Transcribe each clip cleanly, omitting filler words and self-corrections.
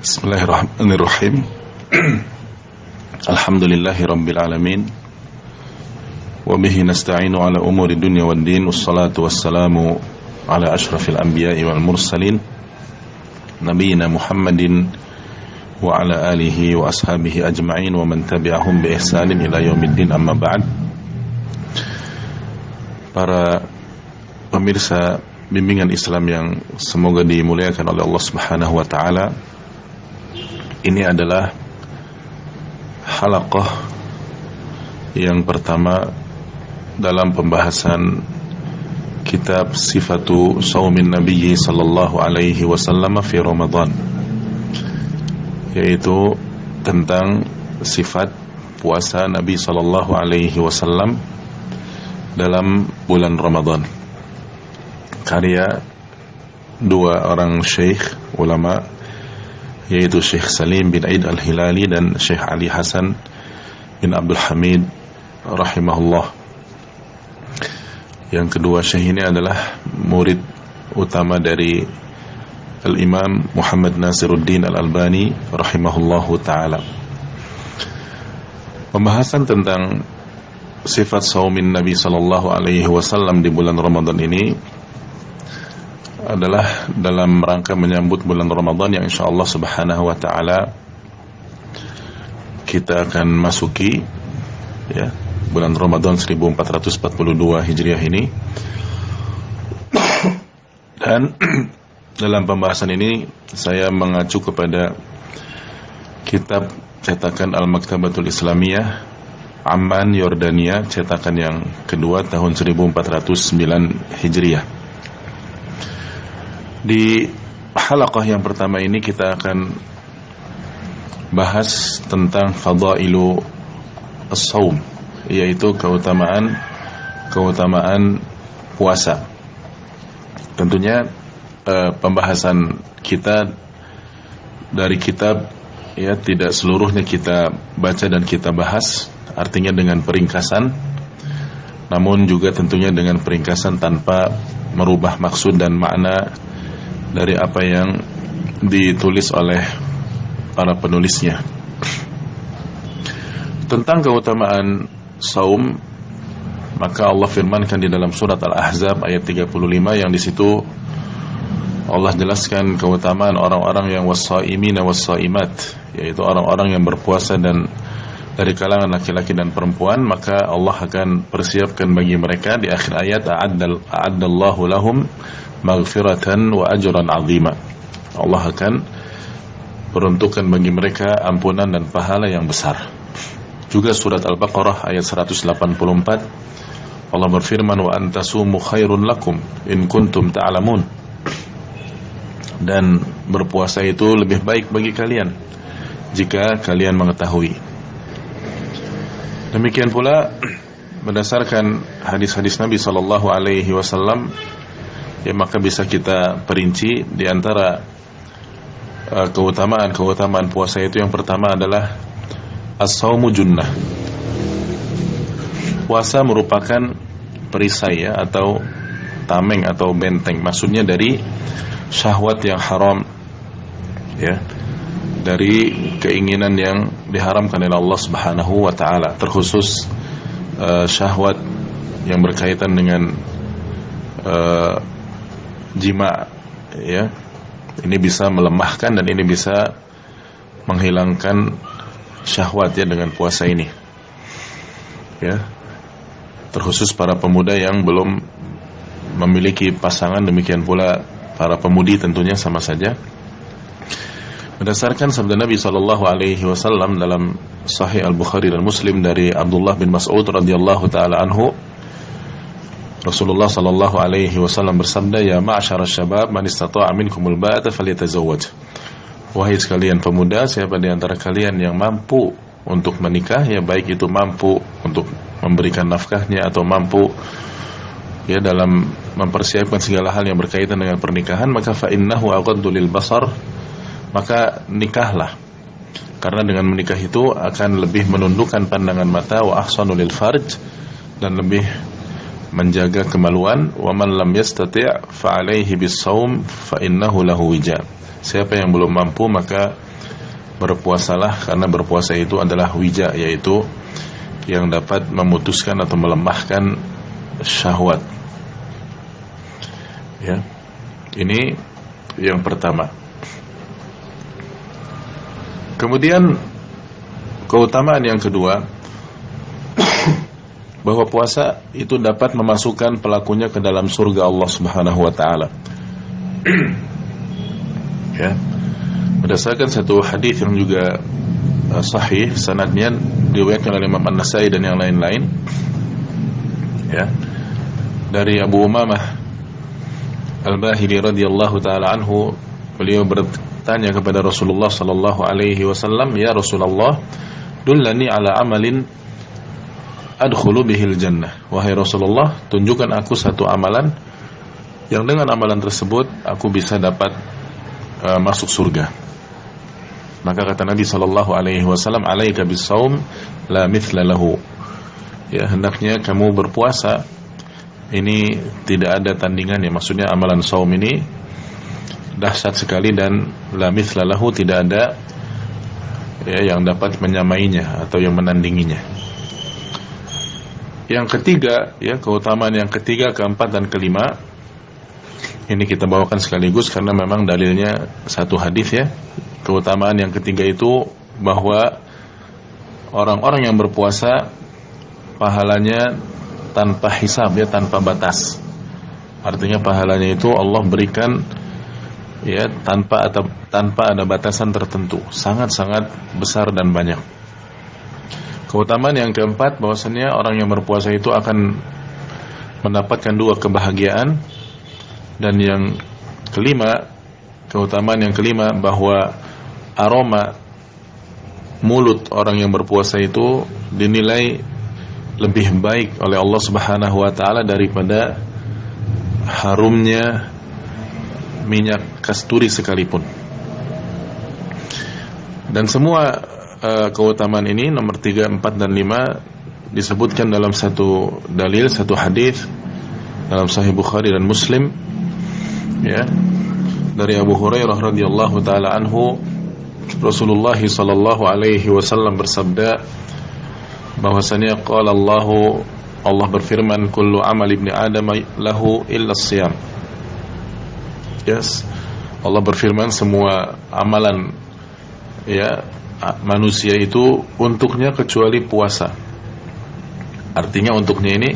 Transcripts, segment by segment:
Bismillahirrahmanirrahim. Alhamdulillahi rabbil alamin. Wa bihi nasta'inu ala umuri dunya wad din. Wassalatu wassalamu ala ashrafil anbiya'i wal mursalin nabiyina Muhammadin wa ala alihi wa ashabihi ajma'in wa man tabi'ahum bi ihsanin ila yaumiddin, amma ba'd. Para pemirsa bimbingan Islam yang semoga dimuliakan oleh Allah Subhanahu wa taala, ini adalah halaqah yang pertama dalam pembahasan kitab Sifatu Shaumin Nabi sallallahu alaihi wasallam fi Ramadan, yaitu tentang sifat puasa Nabi sallallahu alaihi wasallam dalam bulan Ramadan, karya dua orang syekh ulama, yaitu Syekh Salim bin Aid Al-Hilali dan Syekh Ali Hasan bin Abdul Hamid rahimahullah. Yang kedua syekh ini adalah murid utama dari Al-Imam Muhammad Nasiruddin Al-Albani rahimahullahu ta'ala. Pembahasan tentang sifat saumin Nabi sallallahu alaihi wasallam di bulan Ramadan ini adalah dalam rangka menyambut bulan Ramadan yang insyaallah subhanahu wa ta'ala kita akan masuki, ya, bulan Ramadan 1442 Hijriah ini. Dan dalam pembahasan ini saya mengacu kepada kitab cetakan Al-Maktabatul Islamiyah Amman, Yordania, cetakan yang kedua tahun 1409 Hijriah. Di halaqah yang pertama ini kita akan bahas tentang fadailu as-shaum, yaitu keutamaan puasa. Tentunya pembahasan kita dari kitab, ya, tidak seluruhnya kita baca dan kita bahas, artinya dengan peringkasan, namun juga tentunya dengan peringkasan tanpa merubah maksud dan makna dari apa yang ditulis oleh para penulisnya. Tentang keutamaan saum, maka Allah firmankan di dalam surat Al-Ahzab ayat 35, yang di situ Allah jelaskan keutamaan orang-orang yang was-shaimina was-shaimat, yaitu orang-orang yang berpuasa dan dari kalangan laki-laki dan perempuan, maka Allah akan persiapkan bagi mereka di akhir ayat a'addallahu lahum maghfiratan wa ajran 'azima. Allah akan peruntukkan bagi mereka ampunan dan pahala yang besar. Juga surat Al-Baqarah ayat 184, Allah berfirman, wa antasumu khairun lakum in kuntum ta'lamun. Dan berpuasa itu lebih baik bagi kalian jika kalian mengetahui. Demikian pula berdasarkan hadis-hadis Nabi sallallahu alaihi wasallam, ya, maka bisa kita perinci di antara keutamaan puasa itu. Yang pertama adalah as-shaumu junnah. Puasa merupakan perisai, ya, atau tameng atau benteng, maksudnya dari syahwat yang haram, ya, dari keinginan yang diharamkan oleh Allah Subhanahu wa taala, terkhusus syahwat yang berkaitan dengan jima, ya. Ini bisa melemahkan dan ini bisa menghilangkan syahwat, ya, dengan puasa ini, ya. Terkhusus para pemuda yang belum memiliki pasangan, demikian pula para pemudi tentunya sama saja. Berdasarkan sabda Nabi sallallahu alaihi wasallam dalam Sahih Al-Bukhari dan Muslim dari Abdullah bin Mas'ud radhiyallahu taala anhu, Rasulullah sallallahu alaihi wasallam bersabda, ya ma'syarasy syabab man istata'a minkumul ba'ata falyatazawwaj. Wahai sekalian pemuda, siapa di antara kalian yang mampu untuk menikah, ya, baik itu mampu untuk memberikan nafkahnya atau mampu, ya, dalam mempersiapkan segala hal yang berkaitan dengan pernikahan, maka fa innahu aghaddu lil basar, maka nikahlah, karena dengan menikah itu akan lebih menundukkan pandangan mata, wa ahsanu lil farj, dan lebih menjaga kemaluan. Wa man lam yastati' fa alaihi bis-shaum fa innahu lahu wija. Siapa yang belum mampu maka berpuasalah, karena berpuasa itu adalah wija, yaitu yang dapat memutuskan atau melemahkan syahwat. Ya, ini yang pertama. Kemudian keutamaan yang kedua, bahwa puasa itu dapat memasukkan pelakunya ke dalam surga Allah Subhanahu wa taala. Ya. Berdasarkan satu hadis yang juga sahih sanadnya, diriwayatkan oleh Imam An-Nasai dan yang lain-lain, ya, dari Abu Umamah Al-Bahili radhiyallahu taala anhu, beliau bertanya kepada Rasulullah sallallahu alaihi wasallam, "Ya Rasulullah, dullani ala amalin adkhulu bihil jannah." Wahai Rasulullah, tunjukkan aku satu amalan yang dengan amalan tersebut aku bisa dapat masuk surga. Maka kata Nabi sallallahu alaihi wasallam, "Alaika bis-shaum la mithla lahu." Ya, hendaknya kamu berpuasa. Ini tidak ada tandingannya. Maksudnya amalan saum ini dahsyat sekali dan la mithla lahu, tidak ada ya yang dapat menyamainya atau yang menandinginya. Yang ketiga, ya, keutamaan yang ketiga, keempat dan kelima ini kita bawakan sekaligus karena memang dalilnya satu hadis, ya. Keutamaan yang ketiga itu bahwa orang-orang yang berpuasa pahalanya tanpa hisab, ya, tanpa batas. Artinya pahalanya itu Allah berikan, ya, tanpa ada batasan tertentu, sangat-sangat besar dan banyak. Keutamaan yang keempat, bahwasanya orang yang berpuasa itu akan mendapatkan dua kebahagiaan. Dan yang kelima, keutamaan yang kelima, bahwa aroma mulut orang yang berpuasa itu dinilai lebih baik oleh Allah Subhanahu wa taala daripada harumnya minyak kasturi sekalipun. Dan semua keutamaan ini nomor 3, 4 dan 5 disebutkan dalam satu dalil, satu hadis dalam Sahih Bukhari dan Muslim, ya, dari Abu Hurairah radhiyallahu taala anhu, Rasulullah sallallahu alaihi wasallam bersabda bahwasanya qala Allah berfirman, kullu amal ibni adam lahu illa siyam. Yes, Allah berfirman semua amalan, ya, manusia itu untuknya kecuali puasa. Artinya untuknya ini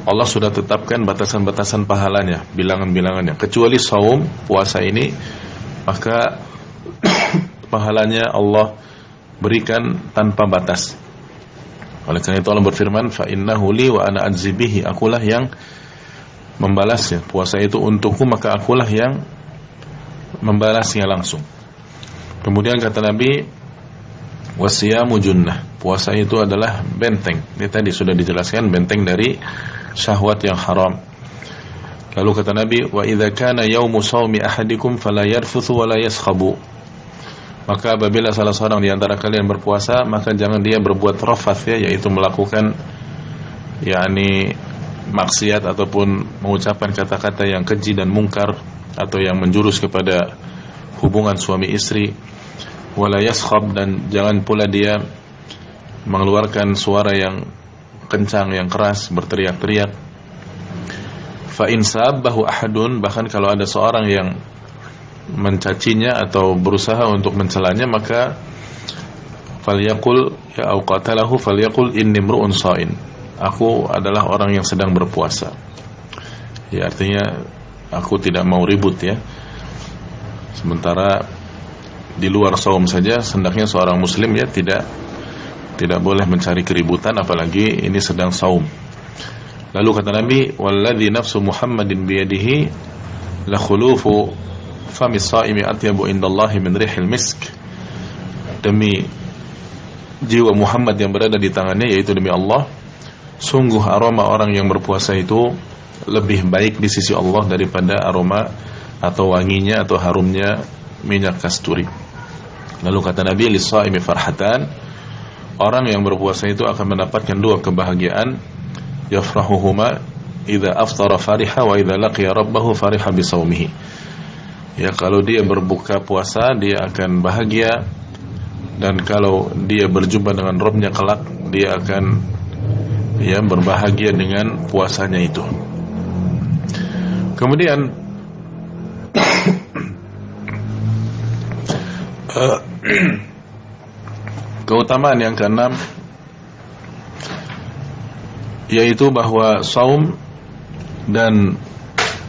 Allah sudah tetapkan batasan-batasan pahalanya, bilangan-bilangannya. Kecuali saum, puasa ini, maka pahalanya Allah berikan tanpa batas. Oleh karena itu Allah berfirman, fa innahu li wa ana ajzi bihi, akulah yang membalasnya. Puasa itu untukku, maka akulah yang membalasnya langsung. Kemudian kata Nabi, wasiyamu junnah, puasa itu adalah benteng. Ini tadi sudah dijelaskan, benteng dari syahwat yang haram. Lalu kata Nabi, wa idza kana yaumu shaumi ahadikum fala yarfuthu wa la yaskhabu, maka apabila salah seorang di antara kalian berpuasa, maka jangan dia berbuat rafath, ya, yaitu melakukan yakni maksiat ataupun mengucapkan kata-kata yang keji dan mungkar atau yang menjurus kepada hubungan suami istri. Wala yaskhab, dan jangan pula dia mengeluarkan suara yang kencang, yang keras, berteriak-teriak. Fa in sabbahu ahadun, bahkan kalau ada seorang yang mencacinya atau berusaha untuk mencelanya, maka falyaqul ya au qatalahu falyaqul inni imru'un sha'in, aku adalah orang yang sedang berpuasa. Ya, artinya aku tidak mau ribut, ya. Sementara di luar saum saja hendaknya seorang muslim, ya, tidak boleh mencari keributan, apalagi ini sedang saum. Lalu kata Nabi, walladzi nafsu Muhammadin biyadihi la khulufu fami shaimi atyabu indallahi min rihil misk, demi jiwa Muhammad yang berada di tangannya, yaitu demi Allah, sungguh aroma orang yang berpuasa itu lebih baik di sisi Allah daripada aroma atau wanginya atau harumnya minyak kasturi. Lalu kata Nabi, lis-shaimi farhatan, orang yang berpuasa itu akan mendapatkan dua kebahagiaan, yafrahuhuma idza aftara fariha wa idza laqiya rabbahu fariha bisaumihi. Ya, kalau dia berbuka puasa dia akan bahagia dan kalau dia berjumpa dengan Rabbnya kelak, dia akan berbahagia dengan puasanya itu. Kemudian keutamaan yang keenam, yaitu bahwa saum dan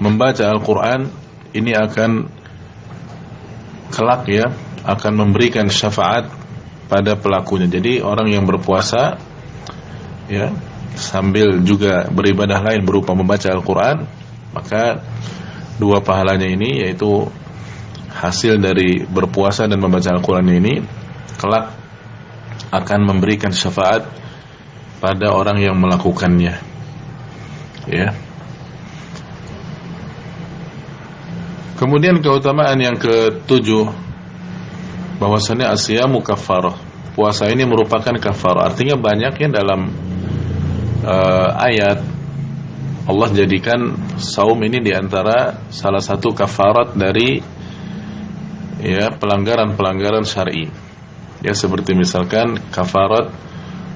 membaca Al-Quran ini akan kelak akan memberikan syafaat pada pelakunya. Jadi orang yang berpuasa sambil juga beribadah lain berupa membaca Al-Quran, maka dua pahalanya ini, yaitu hasil dari berpuasa dan membaca Al-Quran ini, kelak akan memberikan syafaat pada orang yang melakukannya. Kemudian keutamaan yang ke-7, bahwasannya asyamu kafarah. Puasa ini merupakan kafarah. Artinya banyak dalam ayat Allah jadikan saum ini diantara salah satu kafarat dari pelanggaran-pelanggaran syar'i. Seperti misalkan kafarat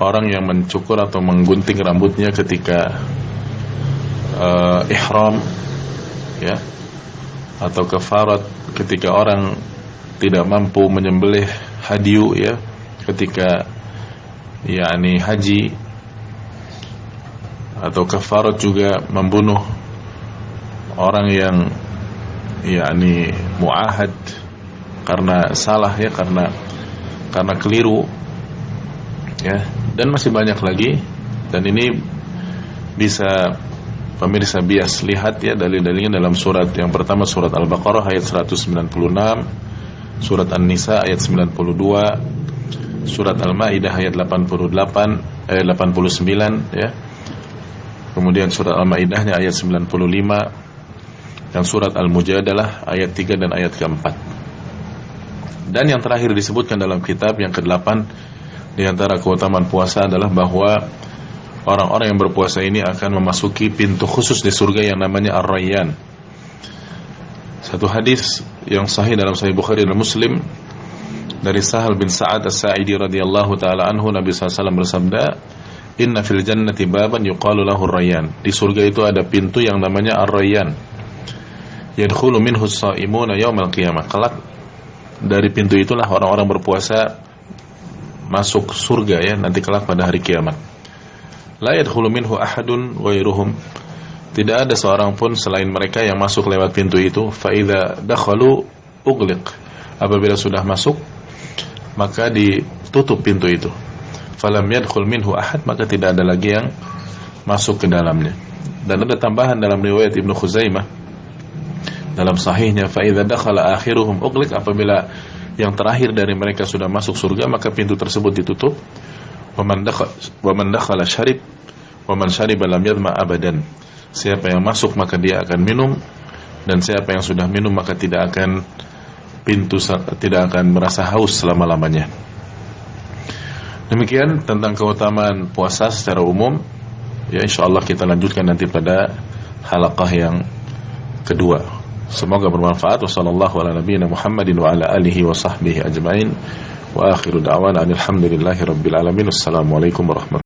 orang yang mencukur atau menggunting rambutnya ketika ihram, atau kafarat ketika orang tidak mampu menyembelih hadyu ketika haji, atau kafarat juga membunuh orang yang muahad karena salah, karena keliru, dan masih banyak lagi. Dan ini bisa pemirsa bias lihat dalil-dalilnya dalam surat yang pertama, surat Al-Baqarah ayat 196, surat An-Nisa ayat 92, surat Al-Maidah ayat 89, kemudian surat Al-Maidahnya ayat 95, dan surat Al-Mujadalah ayat 3 dan ayat ke-4. Dan yang terakhir disebutkan dalam kitab yang ke-8 di antara keutamaan puasa adalah bahwa orang-orang yang berpuasa ini akan memasuki pintu khusus di surga yang namanya Ar-Rayyan. Satu hadis yang sahih dalam Sahih Bukhari dan Muslim dari Sahal bin Sa'ad As-Sa'idi radhiyallahu taala anhu, Nabi SAW bersabda, "Inna fil jannati baban yuqalu lahu Ar-Rayyan." Di surga itu ada pintu yang namanya Ar-Rayyan. Yadkhulu minhu as-sha'imuna yaumal qiyamah. Kelak dari pintu itulah orang-orang berpuasa masuk surga nanti kelak pada hari kiamat. La yadkhulu minhu ahadun ghairuhum. Tidak ada seorang pun selain mereka yang masuk lewat pintu itu. Fa idza dakhalu ughliq. Apabila sudah masuk, maka ditutup pintu itu. Falam yadkhul minhu ahad, maka tidak ada lagi yang masuk ke dalamnya. Dan ada tambahan dalam riwayat Ibnu Khuzaimah dalam sahihnya, fa idza dakhala akhiruhum ughliq. Apabila yang terakhir dari mereka sudah masuk surga, maka pintu tersebut ditutup. Wa man dakhala syarib wa man syariba lam yadma abadan. Siapa yang masuk maka dia akan minum, dan siapa yang sudah minum maka tidak akan merasa haus selama-lamanya. Demikian tentang keutamaan puasa secara umum. Insyaallah kita lanjutkan nanti pada halaqah yang kedua. Semoga bermanfaat. Wassallallahu ala nabiyyina Muhammadin wa ala alihi wa sahbihi ajma'in. Wa akhiru da'wana alhamdulillahi rabbil alamin. Assalamualaikum warahmatullahi wabarakatuh.